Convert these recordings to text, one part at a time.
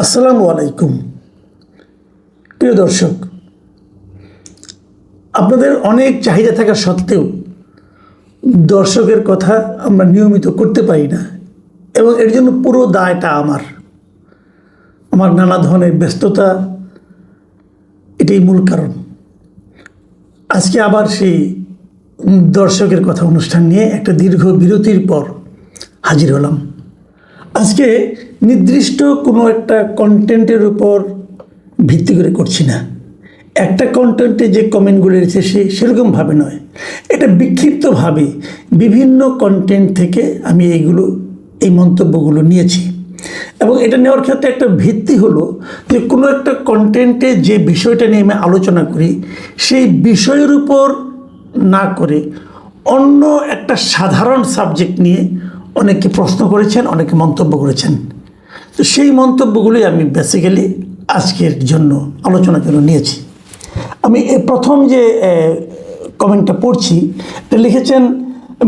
আসসালামু আলাইকুম প্রিয় দর্শক, আপনাদের অনেক চাহিদা থাকা সত্ত্বেও দর্শকের কথা আমরা নিয়মিত করতে পারি না এবং এর জন্য পুরো দায়টা আমার নানা ধরনের ব্যস্ততা এটাই মূল কারণ। আজকে আবার সেই দর্শকের কথা অনুষ্ঠান নিয়ে একটা দীর্ঘ বিরতির পর হাজির হলাম। আজকে নির্দিষ্ট কোনো একটা কন্টেন্টের উপর ভিত্তি করে করছি না। একটা কন্টেন্টে যে কমেন্টগুলো এসেছে সেরকমভাবে নয়, এটা বিক্ষিপ্তভাবে বিভিন্ন কন্টেন্ট থেকে আমি এই মন্তব্যগুলো নিয়েছি এবং এটা নেওয়ার ক্ষেত্রে একটা ভিত্তি হলো যে কোনো একটা কন্টেন্টে যে বিষয়টা নিয়ে আমি আলোচনা করি সেই বিষয়ের উপর না করে অন্য একটা সাধারণ সাবজেক্ট নিয়ে অনেকে প্রশ্ন করেছেন, অনেকে মন্তব্য করেছেন। তো সেই মন্তব্যগুলি আমি বেসিক্যালি আজকের জন্য আলোচনার জন্য নিয়েছি। আমি প্রথম যে কমেন্টটা পড়ছি এটা লিখেছেন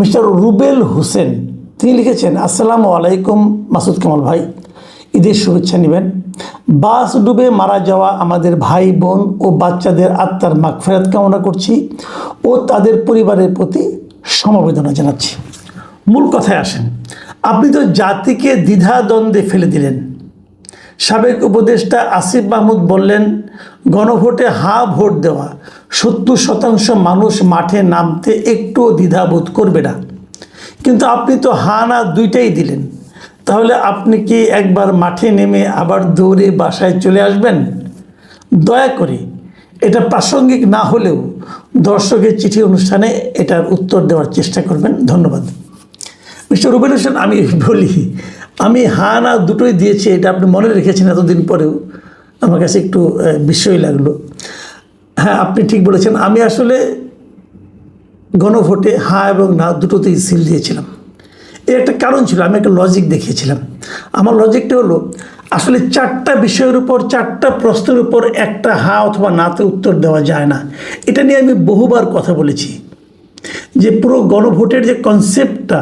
মিস্টার রুবেল হোসেন। তিনি লিখেছেন, আসসালামু আলাইকুম মাসুদ কামাল ভাই, ঈদের শুভেচ্ছা নেবেন। বাস ডুবে মারা যাওয়া আমাদের ভাই বোন ও বাচ্চাদের আত্মার মাগফিরাত কামনা করছি ও তাদের পরিবারের প্রতি সমবেদনা জানাচ্ছি। মূল কথায় আসেন। আপনি তো জাতিকে দ্বিধাদ্বন্দ্বে ফেলে দিলেন। সাবেক উপদেষ্টা আসিফ মাহমুদ বললেন, গণভোটে হাঁ ভোট দেওয়া 70% মানুষ মাঠে নামতে একটুও দ্বিধাবোধ করবে না, কিন্তু আপনি তো হাঁ না দুইটাই দিলেন। তাহলে আপনি কি একবার মাঠে নেমে আবার দৌড়ে বাসায় চলে আসবেন? দয়া করে এটা প্রাসঙ্গিক না হলেও দর্শকের চিঠি অনুষ্ঠানে এটার উত্তর দেওয়ার চেষ্টা করবেন। ধন্যবাদ। মিস্টার রুবেল হোসেন, আমি বলি, আমি হাঁ না দুটোই দিয়েছি, এটা আপনি মনে রেখেছেন এতদিন পরেও, আমার কাছে একটু বিস্ময় লাগলো। হ্যাঁ, আপনি ঠিক বলেছেন। আমি আসলে গণভোটে হাঁ এবং না দুটোতেই সিল দিয়েছিলাম। এর একটা কারণ ছিল, আমি একটা লজিক দেখিয়েছিলাম। আমার লজিকটা হলো, আসলে 4টা বিষয়ের উপর 4টা প্রশ্নের উপর একটা হাঁ অথবা নাতে উত্তর দেওয়া যায় না। এটা নিয়ে আমি বহুবার কথা বলেছি যে পুরো গণভোটের যে কনসেপ্টটা,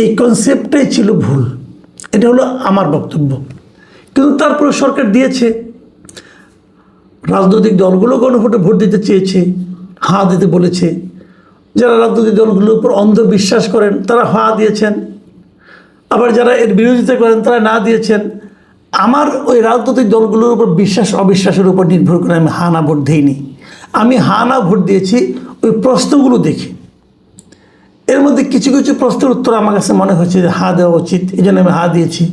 এই কনসেপ্টটাই ছিল ভুল। এটা হলো আমার বক্তব্য। কিন্তু তারপরে সরকার দিয়েছে, রাজনৈতিক দলগুলো গণভোটে ভোট দিতে চেয়েছে, হাঁ দিতে বলেছে। যারা রাজনৈতিক দলগুলোর উপর অন্ধবিশ্বাস করেন তারা হাঁ দিয়েছেন, আবার যারা এর বিরোধিতা করেন তারা না দিয়েছেন। আমার ওই রাজনৈতিক দলগুলোর উপর বিশ্বাস অবিশ্বাসের উপর নির্ভর করে আমি হাঁ না ভোট দিইনি। আমি হাঁ না ভোট দিয়েছি ওই প্রশ্নগুলো দেখে। এর মধ্যে কিছু কিছু প্রশ্নের উত্তর আমার কাছে মনে হচ্ছে যে হাঁ দেওয়া উচিত, এই জন্য আমি হাঁ দিয়েছি।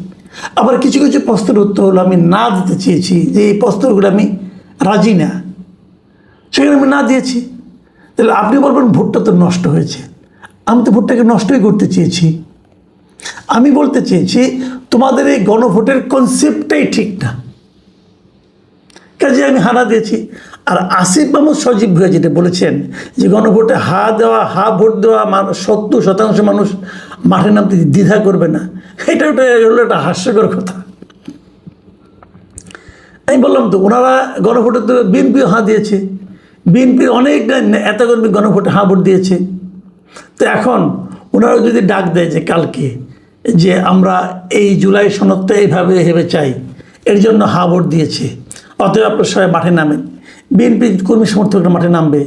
আবার কিছু কিছু প্রশ্নের উত্তর হলো আমি না দিতে চেয়েছি, যে এই প্রশ্নগুলো আমি রাজি না, সেখানে আমি না দিয়েছি। তাহলে আপনি বলবেন ভোটটা তো নষ্ট হয়েছে। আমি তো ভোটটাকে নষ্টই করতে চেয়েছি। আমি বলতে চেয়েছি তোমাদের এই গণভোটের কনসেপ্টটাই ঠিক না, কাজে আমি হানা দিয়েছি। আর আসিফ মাহমুদ সজীব ভাই যেটা বলেছেন যে গণভোটে হাঁ ভোট দেওয়া 70% মানুষ মাঠে নামতে দ্বিধা করবে না, এটা হলো একটা হাস্যকর কথা। আমি বললাম তো ওনারা গণভোটে তো বিএনপিও হাঁ দিয়েছে, বিএনপির অনেক নেতাকর্মী গণভোটে হাঁ ভোট দিয়েছে। তো এখন ওনারা যদি ডাক দেয় যে কালকে যে আমরা এই জুলাই সনদটা এইভাবে ভেবে চাই, এর জন্য হাঁ ভোট দিয়েছে, অতএব আপনার সবাই মাঠে নামেন, বিএনপি কর্মী সমর্থকরা মাঠে নামবে।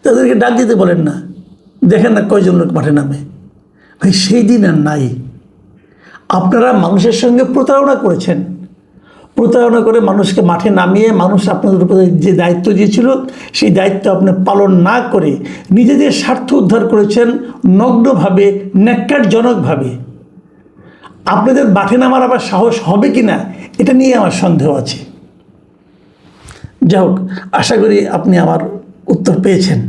তাদেরকে ডাক দিতে বলেন না, দেখেন না কয়জন লোক মাঠে নামে। ভাই, সেই দিন আর নাই। আপনারা মানুষের সঙ্গে প্রতারণা করেছেন, প্রতারণা করে মানুষকে মাঠে নামিয়ে মানুষ আপনাদের উপরে যে দায়িত্ব দিয়েছিল সেই দায়িত্ব আপনি পালন না করে নিজেদের স্বার্থ উদ্ধার করেছেন নগ্নভাবে, ন্যাক্কারজনকভাবে। আপনাদের মাঠে নামার আবার সাহস হবে কি না এটা নিয়ে আমার সন্দেহ আছে। যাই হোক, আশা করি আপনি আমার উত্তর পেয়েছেন।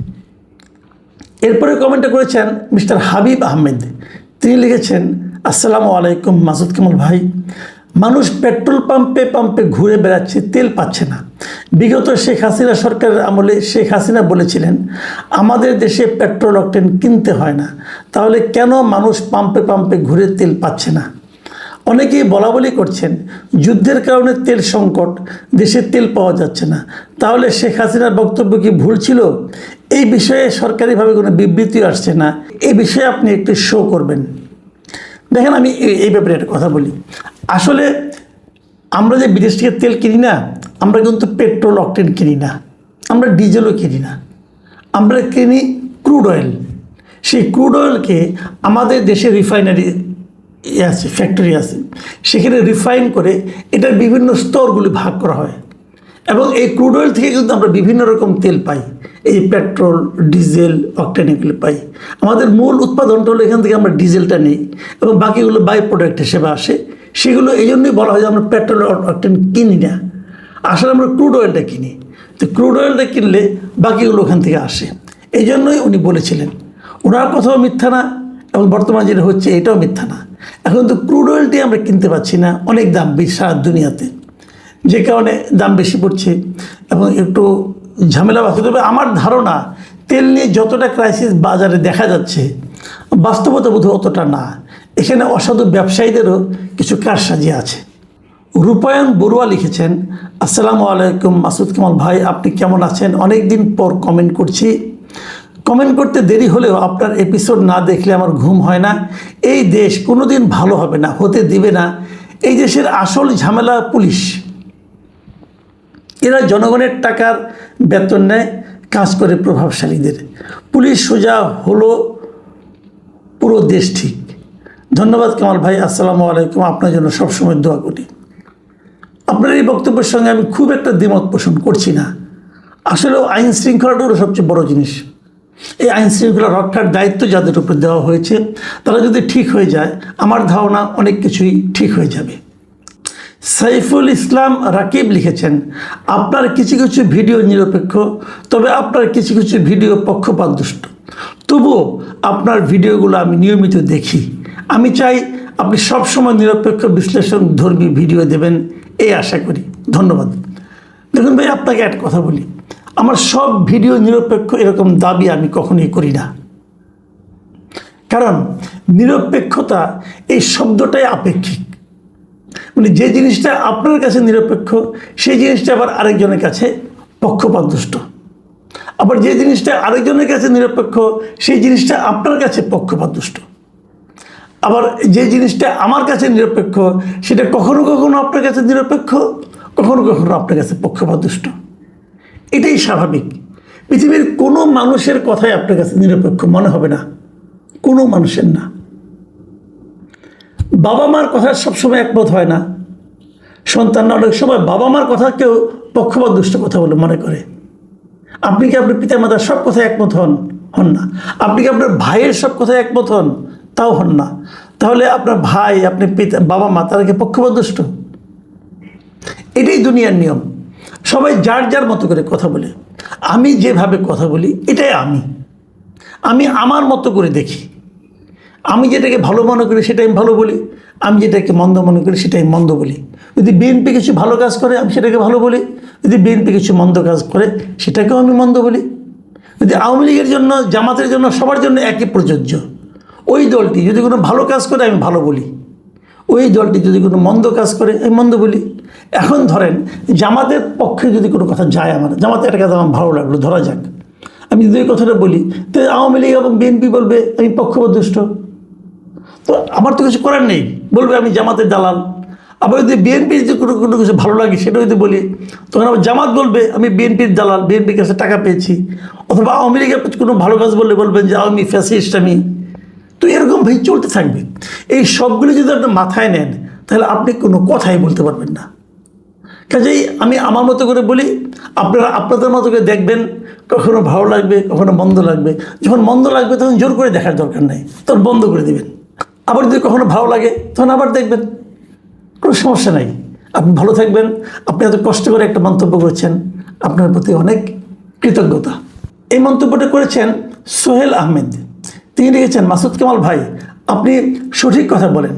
এরপরে কমেন্টটা করেছেন মিস্টার হাবিব আহমেদ। তিনি লিখেছেন, আসসালামু আলাইকুম মাসুদ কামাল ভাই, মানুষ পেট্রোল পাম্পে ঘুরে বেড়াচ্ছে, তেল পাচ্ছে না। বিগত শেখ হাসিনা সরকারের আমলে শেখ হাসিনা বলেছিলেন আমাদের দেশে পেট্রোল অকটেন কিনতে হয় না, তাহলে কেন মানুষ পাম্পে ঘুরে তেল পাচ্ছে না? অনেকেই বলাবলি করছেন যুদ্ধের কারণে তেল সংকট, দেশে তেল পাওয়া যাচ্ছে না। তাহলে শেখ হাসিনার বক্তব্য কি ভুল ছিল? এই বিষয়ে সরকারিভাবে কোনো বিবৃতিও আসছে না। এই বিষয়ে আপনি একটু শো করবেন। দেখেন, আমি এই ব্যাপারে একটা কথা বলি। আসলে আমরা যে বিদেশ থেকে তেল কিনি না, আমরা কিন্তু পেট্রোল অকটেন কিনি না, আমরা ডিজেলও কিনি না, আমরা কিনি ক্রুড অয়েল। সেই ক্রুড অয়েলকে আমাদের দেশে রিফাইনারি আছে, ফ্যাক্টরি আছে, সেখানে রিফাইন করে এটার বিভিন্ন স্তরগুলি ভাগ করা হয় এবং এই ক্রুড অয়েল থেকে কিন্তু আমরা বিভিন্ন রকম তেল পাই, এই পেট্রোল, ডিজেল, অকটেন এগুলো পাই। আমাদের মূল উৎপাদনটা হলো এখান থেকে আমরা ডিজেলটা নিই এবং বাকিগুলো বাই প্রোডাক্ট হিসেবে আসে। সেগুলো এই জন্যই বলা হয় যে আমরা পেট্রোল অকটেন কিনি না, আসলে আমরা ক্রুড অয়েলটা কিনি। তো ক্রুড অয়েলটা কিনলে বাকিগুলো ওখান থেকে আসে। এই জন্যই উনি বলেছিলেন, ওনার কথাও মিথ্যা না এবং বর্তমানে যেটা হচ্ছে এটাও মিথ্যা না। এখন তো ক্রুড অয়েলটি আমরা কিনতে পারছি না, অনেক দাম বেশি সারা দুনিয়াতে, যে কারণে দাম বেশি পড়ছে এবং একটু ঝামেলা বাড়ছে। তবে আমার ধারণা তেল নিয়ে যতটা ক্রাইসিস বাজারে দেখা যাচ্ছে, বাস্তবতা বোধহয় অতটা না। এখানে অসাধু ব্যবসায়ীদেরও কিছু কারসাজি আছে। রূপায়ণ বড়ুয়া লিখেছেন, আসসালামু আলাইকুম মাসুদ কামাল ভাই, আপনি কেমন আছেন? অনেক দিন পর কমেন্ট করছি। কমেন্ট করতে দেরি হলেও আপনার এপিসোড না দেখলে আমার ঘুম হয় না। এই দেশ কোনো দিন ভালো হবে না, হতে দিবে না। এই দেশের আসল ঝামেলা পুলিশ। এরা জনগণের টাকার বেতন নেয়, কাজ করে প্রভাবশালীদের। পুলিশ সোজা হলো, পুরো দেশ ঠিক। ধন্যবাদ কামাল ভাই, আসসালামু আলাইকুম। আপনার জন্য সবসময় দোয়া করি। আপনার এই বক্তব্যের সঙ্গে আমি খুব একটা দ্বিমত পোষণ করছি না। আসলেও আইন শৃঙ্খলাটা হলো সবচেয়ে বড় জিনিস। এই আইন শৃঙ্খলা রক্ষার দায়িত্ব যাদের উপর দেওয়া হয়েছে, তারা যদি ঠিক হয়ে যায়, আমার ধারণা অনেক কিছুই ঠিক হয়ে যাবে। সাইফুল ইসলাম রাকিব লিখেছেন, আপনার কিছু কিছু ভিডিও নিরপেক্ষ, তবে আপনার কিছু কিছু ভিডিও পক্ষপাতদুষ্ট। তবুও আপনার ভিডিওগুলো আমি নিয়মিত দেখি। আমি চাই আপনি সবসময় নিরপেক্ষ বিশ্লেষণ ধর্মী ভিডিও দেবেন, এই আশা করি। ধন্যবাদ। দেখুন ভাই, আপনাকে একটা কথা বলি, আমার সব ভিডিও নিরপেক্ষ এরকম দাবি আমি কখনোই করি না। কারণ নিরপেক্ষতা এই শব্দটাই আপেক্ষিক। মানে যে জিনিসটা আপনার কাছে নিরপেক্ষ, সেই জিনিসটা আবার আরেকজনের কাছে পক্ষপাতদুষ্ট। আবার যে জিনিসটা আরেকজনের কাছে নিরপেক্ষ, সেই জিনিসটা আপনার কাছে পক্ষপাতদুষ্ট। আবার যে জিনিসটা আমার কাছে নিরপেক্ষ, সেটা কখনো কখনো আপনার কাছে নিরপেক্ষ, কখনো কখনো আপনার কাছে পক্ষপাতদুষ্ট। এটাই স্বাভাবিক। পৃথিবীর কোনো মানুষের কথাই আপনার কাছে নিরপেক্ষ মনে হবে না, কোনো মানুষের না। বাবা মার কথা সবসময় একমত হয় না। সন্তানরা অনেক সময় বাবা মার কথা কেউ পক্ষপাতদুষ্ট কথা বলে মনে করে। আপনি কি আপনার পিতা মাতার সব কথায় একমত হন না? আপনি কি আপনার ভাইয়ের সব কথায় একমত হন? তাও হন না। তাহলে আপনার ভাই, আপনার পিতা, বাবা মা, তারা কি পক্ষপাতদুষ্ট? এটাই দুনিয়ার নিয়ম। সবাই যার যার মতো করে কথা বলে। আমি যেভাবে কথা বলি এটাই আমি আমার মতো করে দেখি। আমি যেটাকে ভালো মনে করি সেটাই আমি ভালো বলি, আমি যেটাকে মন্দ মনে করি সেটাই মন্দ বলি। যদি বিএনপি কিছু ভালো কাজ করে আমি সেটাকে ভালো বলি, যদি বিএনপি কিছু মন্দ কাজ করে সেটাকেও আমি মন্দ বলি। যদি আওয়ামী লীগের জন্য, জামাতের জন্য, সবার জন্য একই প্রযোজ্য। ওই দলটি যদি কোনো ভালো কাজ করে আমি ভালো বলি, ওই দলটি যদি কোনো মন্দ কাজ করে আমি মন্দ বলি। এখন ধরেন জামাতের পক্ষে যদি কোনো কথা যায়, আমার জামাতে একটা কথা আমার ভালো লাগলো, ধরা যাক, আমি যদি ওই কথাটা বলি, তো আওয়ামী লীগ এবং বিএনপি বলবে আমি পক্ষপাতদুষ্ট। তো আমার তো কিছু করার নেই, বলবে আমি জামাতের দালাল। আবার যদি বিএনপির যে কোনো কিছু ভালো লাগে সেটা যদি বলি, তখন আবার জামাত বলবে আমি বিএনপির দালাল, বিএনপির কাছে টাকা পেয়েছি। অথবা আওয়ামী লীগের কোনো ভালো কাজ বললে বলবেন যে আমি ফ্যাসিস্ট আমি। তো এরকম ভাই চলতে থাকবে। এই সবগুলো যদি আপনি মাথায় নেন, তাহলে আপনি কোনো কথাই বলতে পারবেন না। কাজেই আমি আমার মতো করে বলি, আপনারা আপনাদের মতো করে দেখবেন। কখনো ভালো লাগবে, কখনো মন্দ লাগবে। যখন মন্দ লাগবে তখন জোর করে দেখার দরকার নেই, তখন বন্ধ করে দেবেন। আবার যদি কখনো ভালো লাগে তখন আবার দেখবেন, কোনো সমস্যা নাই। আপনি ভালো থাকবেন। আপনি এত কষ্ট করে একটা মন্তব্য করেছেন, আপনার প্রতি অনেক কৃতজ্ঞতা। এই মন্তব্যটা করেছেন সোহেল আহমেদ। তিনি লিখেছেন, মাসুদ কামাল ভাই, আপনি সঠিক কথা বলেন,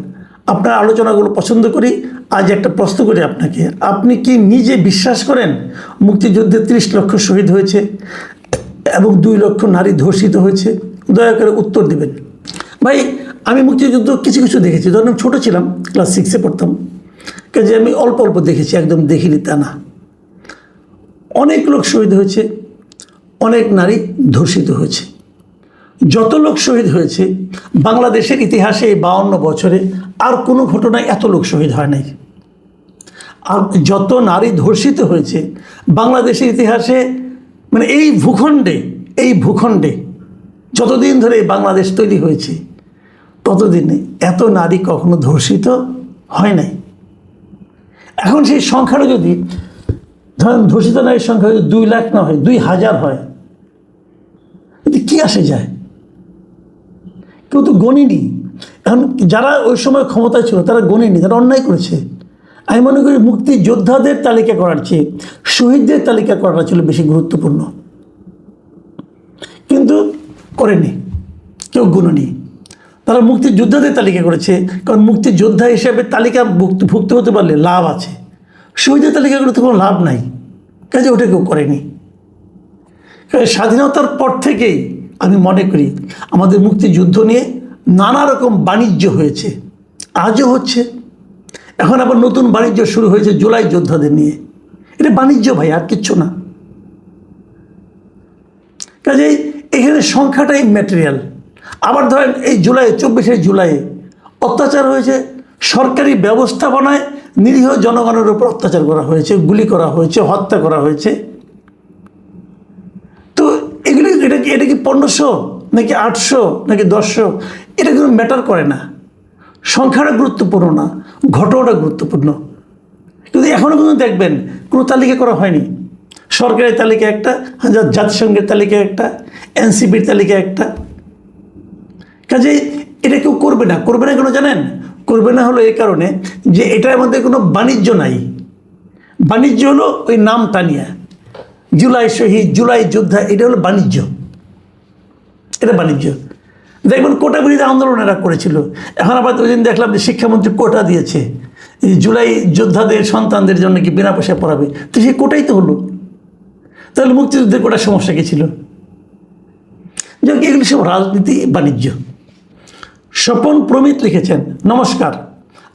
আপনার আলোচনাগুলো পছন্দ করি। আজ একটা প্রশ্ন করি আপনাকে, আপনি কি নিজে বিশ্বাস করেন মুক্তিযুদ্ধে 30 লক্ষ শহীদ হয়েছে এবং 2 লক্ষ নারী ধর্ষিত হয়েছে? দয়া করে উত্তর দিবেন। ভাই, আমি মুক্তিযুদ্ধ কিছু কিছু দেখেছি। ধরুন আমি ছোটো ছিলাম, ক্লাস 6-এ পড়তাম, কাজে আমি অল্প অল্প দেখেছি, একদম দেখিনি তা না। অনেক লোক শহীদ হয়েছে, অনেক নারী ধর্ষিত হয়েছে। যত লোক শহীদ হয়েছে বাংলাদেশের ইতিহাসে এই 52 বছরে আর কোনো ঘটনায় এত লোক শহীদ হয় নাই। আর যত নারী ধর্ষিত হয়েছে বাংলাদেশের ইতিহাসে, মানে এই ভূখণ্ডে যতদিন ধরে বাংলাদেশ তৈরি হয়েছে ততদিনে এত নারী কখনো ধর্ষিত হয় নাই। এখন সেই সংখ্যাটা যদি ধরেন ধর্ষিত নারীর সংখ্যা যদি 2 লাখ না হয়, 2000 হয়, কি আসে যায়? কেউ তো গণিনি। এখন যারা ওই সময় ক্ষমতায় ছিল তারা গণিনি, তারা অন্যায় করেছে। আমি মনে করি মুক্তিযোদ্ধাদের তালিকা করার চেয়ে শহীদদের তালিকা করাটা ছিল বেশি গুরুত্বপূর্ণ, কিন্তু করেনি, কেউ গুণনি। তারা মুক্তিযোদ্ধাদের তালিকা করেছে, কারণ মুক্তিযোদ্ধা হিসেবে তালিকা ভুক্ত হতে পারলে লাভ আছে। শহীদের তালিকা করতে কোনো লাভ নাই, কাজে ওটা কেউ করেনি। স্বাধীনতার পর থেকেই আমি মনে করি আমাদের মুক্তিযুদ্ধ নিয়ে নানা রকম বাণিজ্য হয়েছে, আজও হচ্ছে। এখন আবার নতুন বাণিজ্য শুরু হয়েছে জুলাই যোদ্ধাদের নিয়ে। এটা বাণিজ্য ভাই, আর কিচ্ছু না। কাজেই এখানে সংখ্যাটাই ম্যাটেরিয়াল। আবার ধরেন এই 24শে জুলাই অত্যাচার হয়েছে, সরকারি ব্যবস্থাপনায় নিরীহ জনগণের উপর অত্যাচার করা হয়েছে, গুলি করা হয়েছে, হত্যা করা হয়েছে। তো এগুলি এটা কি 1500 নাকি 800 নাকি 1000, এটা কিন্তু ম্যাটার করে না। সংখ্যাটা গুরুত্বপূর্ণ না, ঘটনাটা গুরুত্বপূর্ণ। কিন্তু এখনও কিন্তু দেখবেন কোনো তালিকা করা হয়নি। সরকারের তালিকা একটা, জাতিসংঘের তালিকা একটা, এনসিপির তালিকা একটা। কাজে এটা কেউ করবে না কেন জানেন? করবে না হলো এই কারণে যে এটার মধ্যে কোনো বাণিজ্য নাই। বাণিজ্য হলো ওই নাম টানিয়া, জুলাই শহীদ, জুলাই যোদ্ধা, এটা হলো বাণিজ্য। এটা বাণিজ্য। দেখবেন কোটা বিরোধী আন্দোলন এরা করেছিল। এখন আবার ওই দিন দেখলাম যে শিক্ষামন্ত্রী কোটা দিয়েছে, এই জুলাই যোদ্ধাদের সন্তানদের জন্য কি বিনা পয়সায় পড়াবে। তো সেই কোটাই তো হলো। তাহলে মুক্তিযুদ্ধের কোটার সমস্যা কী ছিল? যাক, এগুলি সব রাজনীতি, বাণিজ্য। স্বপন প্রমিত লিখেছেন, নমস্কার,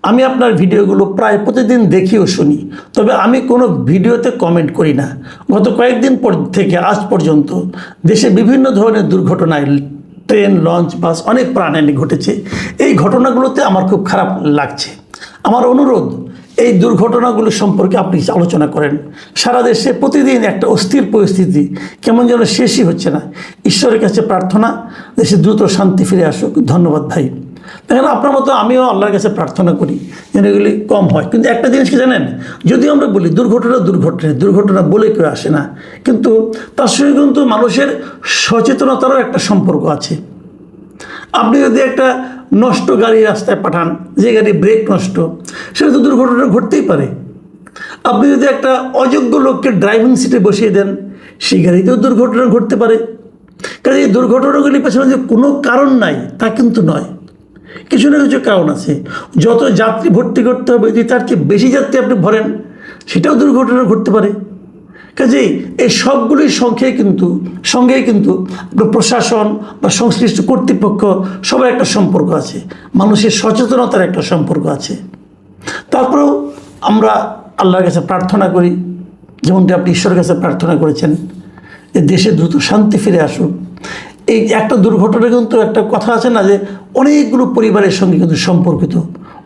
আমি আপনার ভিডিওগুলো প্রায় প্রতিদিন দেখি ও শুনি, তবে আমি কোনো ভিডিওতে কমেন্ট করি না। গত কয়েকদিন থেকে আজ পর্যন্ত দেশে বিভিন্ন ধরনের দুর্ঘটনায় ট্রেন, লঞ্চ, বাস অনেক প্রাণহানি ঘটেছে। এই ঘটনাগুলোতে আমার খুব খারাপ লাগছে। আমার অনুরোধ, এই দুর্ঘটনাগুলো সম্পর্কে আপনি আলোচনা করেন। সারা দেশে প্রতিদিন একটা অস্থির পরিস্থিতি, কেমন যেন শেষই হচ্ছে না। ঈশ্বরের কাছে প্রার্থনা, দেশে দ্রুত শান্তি ফিরে আসুক। ধন্যবাদ ভাই। দেখেন, আপনার মতো আমিও আল্লাহর কাছে প্রার্থনা করি যেন এগুলি কম হয়। কিন্তু একটা জিনিস কি জানেন, যদিও আমরা বলি দুর্ঘটনা বলে কেউ আসে না, কিন্তু তার সঙ্গে কিন্তু মানুষের সচেতনতারও একটা সম্পর্ক আছে। আপনি যদি একটা নষ্ট গাড়ি রাস্তায় পাঠান, যে গাড়ি ব্রেক নষ্ট, সেটা তো দুর্ঘটনা ঘটতেই পারে। আপনি যদি একটা অযোগ্য লোককে ড্রাইভিং সিটে বসিয়ে দেন, সেই গাড়িতেও দুর্ঘটনা ঘটতে পারে। কাজে এই দুর্ঘটনাগুলির পেছনে যে কোনো কারণ নাই তা কিন্তু নয়, কিছু না কিছু কারণ আছে। যত যাত্রী ভর্তি করতে হবে, যদি তার চেয়ে বেশি যাত্রী আপনি ভরেন, সেটাও দুর্ঘটনা ঘটতে পারে। কাজেই এই সবগুলির সঙ্গেই কিন্তু প্রশাসন বা সংশ্লিষ্ট কর্তৃপক্ষ সবার একটা সম্পর্ক আছে, মানুষের সচেতনতার একটা সম্পর্ক আছে। তারপরেও আমরা আল্লাহর কাছে প্রার্থনা করি, যেমনটি আপনি ঈশ্বরের কাছে প্রার্থনা করেছেন, যে দেশে দ্রুত শান্তি ফিরে আসুক। এই একটা দুর্ঘটনা কিন্তু একটা কথা আছে না, যে অনেকগুলো পরিবারের সঙ্গে কিন্তু সম্পর্কিত,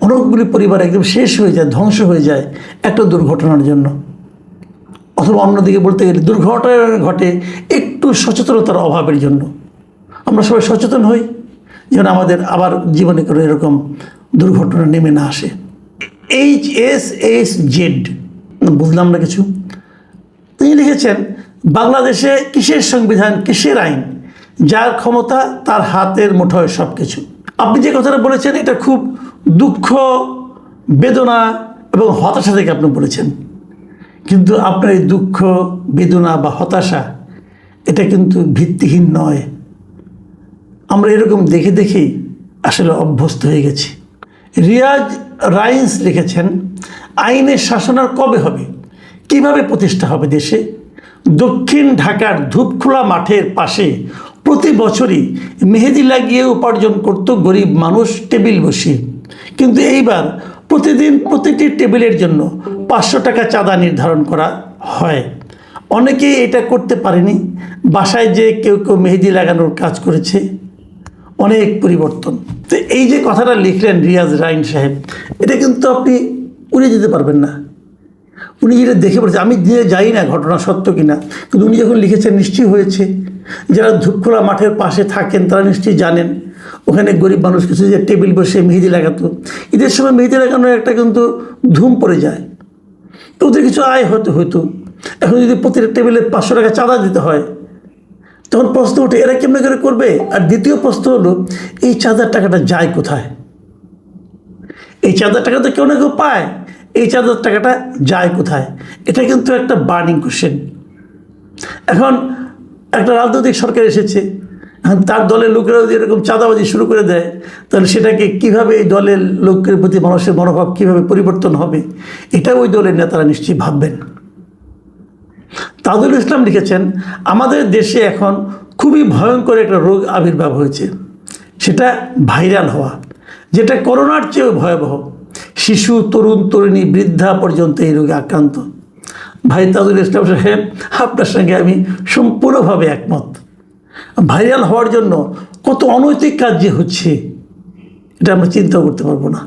অনেকগুলি পরিবার একদম শেষ হয়ে যায়, ধ্বংস হয়ে যায় একটা দুর্ঘটনার জন্য। অথবা অন্যদিকে বলতে গেলে দুর্ঘটনা ঘটে একটু সচেতনতার অভাবের জন্য। আমরা সবাই সচেতন হই যেন আমাদের আবার জীবনে করে এরকম দুর্ঘটনা নেমে না আসে। HSSZ, বুঝলাম না কিছু। তিনি লিখেছেন, বাংলাদেশে কিসের সংবিধান, কিসের আইন, যার ক্ষমতা তার হাতের মুঠোয় সব কিছু। আপনি যে কথাটা বলেছেন এটা খুব দুঃখ, বেদনা এবং হতাশা থেকে আপনি বলেছেন। কিন্তু আপনার এই দুঃখ, বেদনা বা হতাশা এটা কিন্তু ভিত্তিহীন নয়। আমরা এরকম দেখেই আসলে অভ্যস্ত হয়ে গেছি। রিয়াজ রাইন্স লিখেছেন, আইনের শাসন আর কবে হবে, কিভাবে প্রতিষ্ঠা হবে দেশে? দক্ষিণ ঢাকার ধূপখোলা মাঠের পাশে প্রতি বছরই মেহেদি লাগিয়ে উপার্জন করত গরিব মানুষ টেবিল বসিয়ে, কিন্তু এইবার প্রতিদিন প্রতিটি টেবিলের জন্য 500 টাকা চাঁদা নির্ধারণ করা হয়। অনেকেই এটা করতে পারেনি, বাসায় যে কেউ মেহেদি লাগানোর কাজ করেছে। অনেক পরিবর্তন। তো এই যে কথাটা লিখলেন রিয়াজ রাইন সাহেব, এটা কিন্তু আপনি উড়িয়ে যেতে পারবেন না। উনি যেটা দেখে পড়েছে, আমি দিয়ে যাই না ঘটনা সত্য কিনা, কিন্তু উনি যখন লিখেছেন নিশ্চয়ই হয়েছে। যারা ধূপখোলা মাঠের পাশে থাকেন তারা নিশ্চয়ই জানেন ওখানে গরিব মানুষ কিছু যে টেবিল বসে মেহেদি লাগাতো। ঈদের সময় মেহেদি লাগানোর একটা কিন্তু ধুম পড়ে যায়, তো ওদের কিছু আয় হয়তো। এখন যদি প্রতিটা টেবিলে 500 টাকা চাঁদা দিতে হয়, তখন প্রশ্ন ওঠে এরা কেমন করে করবে। আর দ্বিতীয় প্রশ্ন হলো, এই চাঁদার টাকাটা যায় কোথায়? এই চাঁদার টাকা তো কেউ না কেউ পায়, এই চাঁদার টাকাটা যায় কোথায়? এটা কিন্তু একটা বার্নিং কোশ্চেন। এখন একটা রাজনৈতিক সরকার এসেছে, তার দলের লোকেরা যদি এরকম চাঁদাবাজি শুরু করে দেয়, তাহলে সেটাকে কিভাবে এই দলের লোকের প্রতি মানুষের মনোভাব কিভাবে পরিবর্তন হবে, এটা ওই দলের নেতারা নিশ্চয়ই ভাববেন। তাজুল ইসলাম লিখেছেন, আমাদের দেশে এখন খুবই ভয়ঙ্কর একটা রোগ আবির্ভাব হয়েছে, সেটা ভাইরাল হওয়া, যেটা করোনার চেয়েও ভয়াবহ। শিশু, তরুণ, তরুণী, বৃদ্ধা পর্যন্ত এই রোগে আক্রান্ত। ভাই তাজুল ইসলাম সাহেব, আপনার সঙ্গে আমি সম্পূর্ণভাবে একমত। ভাইরাল হওয়ার জন্য কত অনৈতিক কাজ যে হচ্ছে, এটা আমরা চিন্তা করতে পারবো না।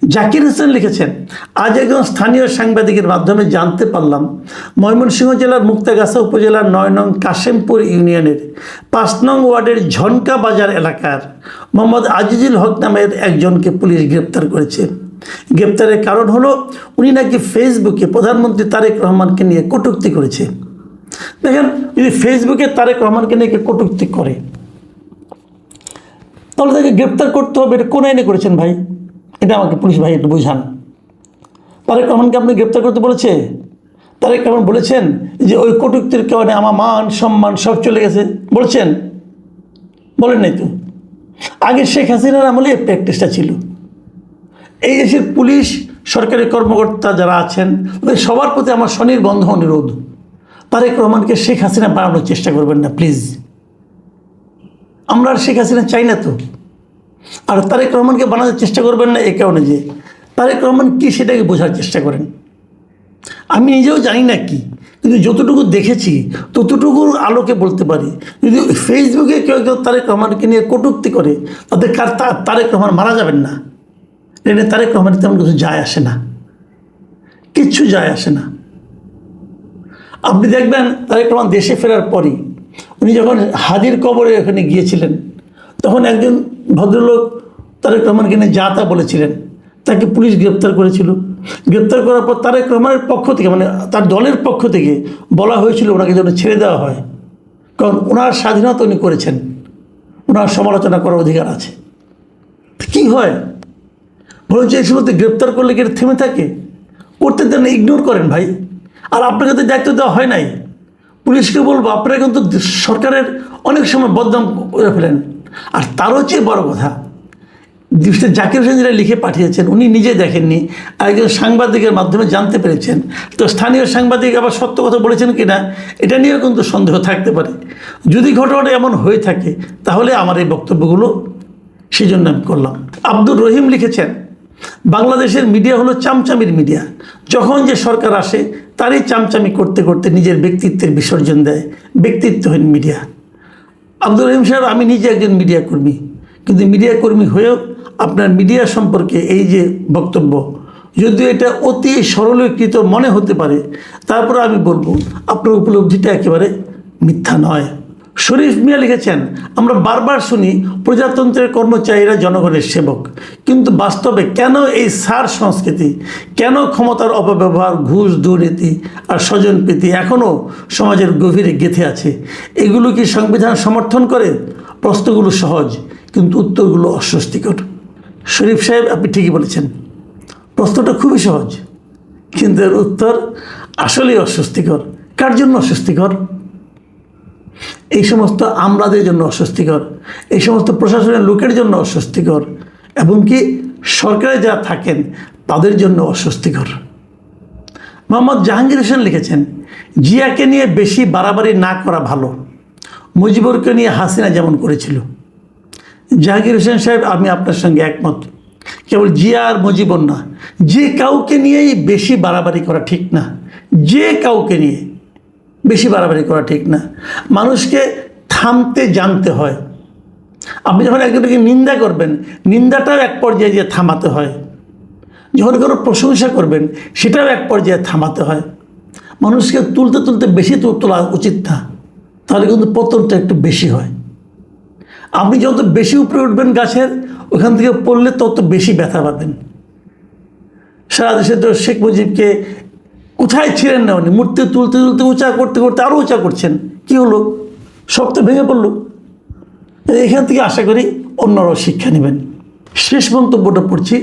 জাকির হোসেন লিখেছেন, আজ একজন স্থানীয় সাংবাদিকের মাধ্যমে জানতে পারলাম ময়মনসিংহ জেলার মুক্তাগাছা উপজেলার 9 নং কাশেমপুর ইউনিয়নের 5 নং ওয়ার্ডের ঝনকা বাজার এলাকার মোহাম্মদ আজিজুল হক নামের একজনকে পুলিশ গ্রেপ্তার করেছে। গ্রেপ্তারের কারণ হলো উনি নাকি ফেসবুকে প্রধানমন্ত্রী তারেক রহমানকে নিয়ে কটূক্তি করেছে। দেখেন, যদি ফেসবুকে তারেক রহমানকে নিয়ে কটূক্তি করে, তাহলে তাকে গ্রেপ্তার করতে হবে। এটা কোন আইনে করেছেন ভাই? এটা আমাকে পুলিশ ভাই একটু বুঝান। তারেক রহমানকে আপনি গ্রেপ্তার করতে বলেছে? তারেক রহমান বলেছেন যে ওই কটূক্তির কারণে আমার মান সম্মান সব চলে গেছে? বলছেন? বলেন নাই তো। আগে শেখ হাসিনার আমলে এই প্র্যাকটিসটা ছিল। এই দেশের পুলিশ, সরকারি কর্মকর্তা যারা আছেন, ওদের সবার প্রতি আমার স্বনির্বন্ধ অনুরোধ, তারেক রহমানকে শেখ হাসিনা বানানোর চেষ্টা করবেন না প্লিজ। আমরা আর শেখ হাসিনা চাই না তো। আর তারেক রহমানকে বানানোর চেষ্টা করবেন না এই কারণে যে তারেক রহমান কী সেটাকে বোঝার চেষ্টা করেন। আমি নিজেও জানি না কি, কিন্তু যতটুকু দেখেছি ততটুকুর আলোকে বলতে পারি, যদি ফেসবুকে কেউ তারেক রহমানকে নিয়ে কটূক্তি করে, তাদের তারেক রহমান মারা যাবেন না। এটা তারেক রহমানের তেমন কিছু যায় আসে না, কিচ্ছু যায় আসে না। আপনি দেখবেন তারেক রহমান দেশে ফেরার পরই উনি যখন হাদির কবরে ওখানে গিয়েছিলেন, তখন একজন ভদ্রলোক তারেক রহমানকে নিয়ে যা তা বলেছিলেন, তাকে পুলিশ গ্রেপ্তার করেছিল। গ্রেপ্তার করার পর তারেক রহমানের পক্ষ থেকে, মানে তার দলের পক্ষ থেকে বলা হয়েছিল ওনাকে যেন ছেড়ে দেওয়া হয়, কারণ ওনার স্বাধীনতা উনি করেছেন, ওনার সমালোচনা করার অধিকার আছে। কি হয় বলুন, যে এই সমস্ত গ্রেপ্তার করলে কি থেমে থাকে? করতে দেন, ইগনোর করেন ভাই। আর আপনাকে তো দায়িত্ব দেওয়া হয় নাই। পুলিশকে বলবো, আপনারা কিন্তু সরকারের অনেক সময় বদনাম করে ফেলেন। আর তারও চেয়ে বড় কথা, জাকির হোসেন যেটা লিখে পাঠিয়েছেন উনি নিজে দেখেননি, একজন সাংবাদিকের মাধ্যমে জানতে পেরেছেন। তো স্থানীয় সাংবাদিক আবার সত্য কথা বলেছেন কিনা এটা নিয়েও কিন্তু সন্দেহ থাকতে পারে। যদি ঘটনাটা এমন হয়ে থাকে তাহলে আমার এই বক্তব্যগুলো সেই জন্য আমি করলাম। আব্দুর রহিম লিখেছেন, বাংলাদেশের মিডিয়া হলো চামচামির মিডিয়া। যখন যে সরকার আসে তারই চামচামি করতে করতে নিজের ব্যক্তিত্বের বিসর্জন দেয়, ব্যক্তিত্বহীন মিডিয়া। আব্দুর রহিম সাহেব, আমি নিজে একজন মিডিয়া কর্মী, কিন্তু মিডিয়া কর্মী হয়েও আপনার মিডিয়া সম্পর্কে এই যে বক্তব্য, যদিও এটা অতি সরলীকৃত মনে হতে পারে, তারপরে আমি বলবো আপনার উপলব্ধিটা একেবারে মিথ্যা নয়। শরীফ মিয়া লিখেছেন, আমরা বারবার শুনি প্রজাতন্ত্রের কর্মচারীরা জনগণের সেবক, কিন্তু বাস্তবে কেন এই সার সংস্কৃতি, কেন ক্ষমতার অপব্যবহার, ঘুষ, দুর্নীতি আর স্বজনপ্রীতি এখনও সমাজের গভীরে গেঁথে আছে? এগুলো কি সংবিধান সমর্থন করে? প্রশ্নগুলো সহজ, কিন্তু উত্তরগুলো অস্বস্তিকর। শরীফ সাহেব, আপনি ঠিকই বলেছেন, প্রশ্নটা খুবই সহজ, কিন্তু এর উত্তর আসলেই অস্বস্তিকর। কার জন্য অস্বস্তিকর? এই সমস্ত আমলাদের জন্য অস্বস্তিকর, এই সমস্ত প্রশাসনের লোকের জন্য অস্বস্তিকর, এবং কি সরকারে যারা থাকেন তাদের জন্য অস্বস্তিকর। মোহাম্মদ জাহাঙ্গীর হোসেন লিখেছেন, জিয়াকে নিয়ে বেশি বাড়াবাড়ি না করা ভালো, মুজিবুরকে নিয়ে হাসিনা যেমন করেছিল। জাহাঙ্গীর হোসেন সাহেব, আমি আপনার সঙ্গে একমত। কেবল জিয়া আর মুজিবুর না, যে কাউকে নিয়েই বেশি বাড়াবাড়ি করা ঠিক না। যে কাউকে নিয়ে বেশি বাড়াবাড়ি করা ঠিক না। মানুষকে থামতে জানতে হয়। আপনি যখন একজনকে নিন্দা করবেন, নিন্দাটাও এক পর্যায়ে যে থামাতে হয়। যখন কারো প্রশংসা করবেন সেটাও এক পর্যায়ে থামাতে হয়। মানুষকে তুলতে তুলতে বেশি তোলা উচিত না, তাহলে কিন্তু পতনটা একটু বেশি হয়। আপনি যত বেশি উপরে উঠবেন গাছের, ওখান থেকে পড়লে তত বেশি ব্যথা পাবেন। সারা দেশে তো শেখ মুজিবকে কোথায় ছিলেন না, উনি মূর্তি তুলতে তুলতে উঁচা করতে করতে আরও উঁচা করছেন, কি হলো? সব তো ভেঙে পড়লো। এখান থেকে আশা করি অন্যরাও শিক্ষা নেবেন। শেষ মন্তব্যটা পড়ছি,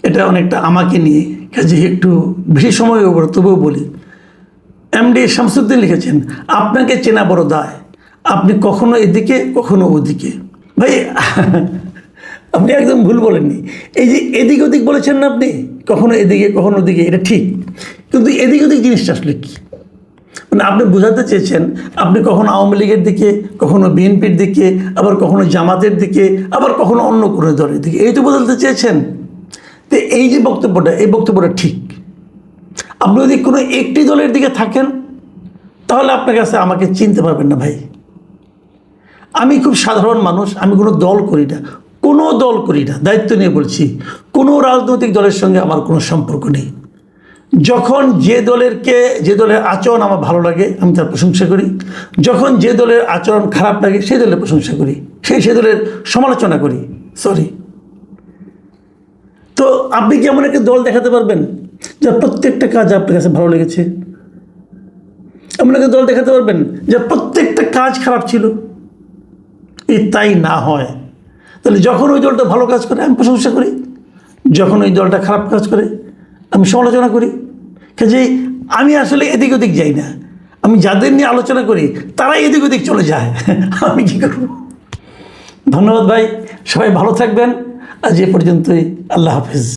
এটা অনেকটা আমাকে নিয়ে, কাজে একটু বেশি সময় ওপর, তবুও বলি। এমডি শামসুদ্দিন লিখেছেন, আপনাকে চেনা বড় দায়, আপনি কখনো এদিকে কখনো ওদিকে। ভাই আপনি একদম ভুল বলেননি। এই যে এদিক ওদিক বলেছেন না আপনি, কখনো এদিকে কখনো ওদিকে, এটা ঠিক, কিন্তু এদিক ওদিক জিনিসটা আসলে কি? মানে আপনি বোঝাতে চেয়েছেন আপনি কখনো আওয়ামী লীগের দিকে, কখনো বিএনপির দিকে, আবার কখনো জামাতের দিকে, আবার কখনো অন্য কোনো দলের দিকে, এই তো বদলতে চেয়েছেন। তো এই যে বক্তব্যটা, এই বক্তব্যটা ঠিক। আপনি যদি কোনো একটি দলের দিকে থাকেন তাহলে আপনার কাছে আমাকে চিনতে পারবেন না ভাই। আমি খুব সাধারণ মানুষ, আমি কোনো দল করি না, কোনো দল করি না, দায়িত্ব নিয়ে বলছি। কোনো রাজনৈতিক দলের সঙ্গে আমার কোনো সম্পর্ক নেই। যখন যে দলের আচরণ আমার ভালো লাগে আমি তার প্রশংসা করি, যখন যে দলের আচরণ খারাপ লাগে সেই দলের প্রশংসা করি, সেই দলের সমালোচনা করি। সরি, তো আপনি কি এমন একটা দল দেখাতে পারবেন যার প্রত্যেকটা কাজ আপনার কাছে ভালো লেগেছে? এমন একটা দল দেখাতে পারবেন যার প্রত্যেকটা কাজ খারাপ ছিল? তাই না হয় তাহলে যখন ওই দলটা ভালো কাজ করে আমি প্রশংসা করি, যখন ওই দলটা খারাপ কাজ করে আমি সমালোচনা করি। কাজেই আমি আসলে এদিক ওদিক যাই না, আমি যাদের নিয়ে আলোচনা করি তারাই এদিক ওদিক চলে যায়। আমি কী করব? ধন্যবাদ ভাই, সবাই ভালো থাকবেন। আজ এ পর্যন্তই, আল্লাহ হাফিজ।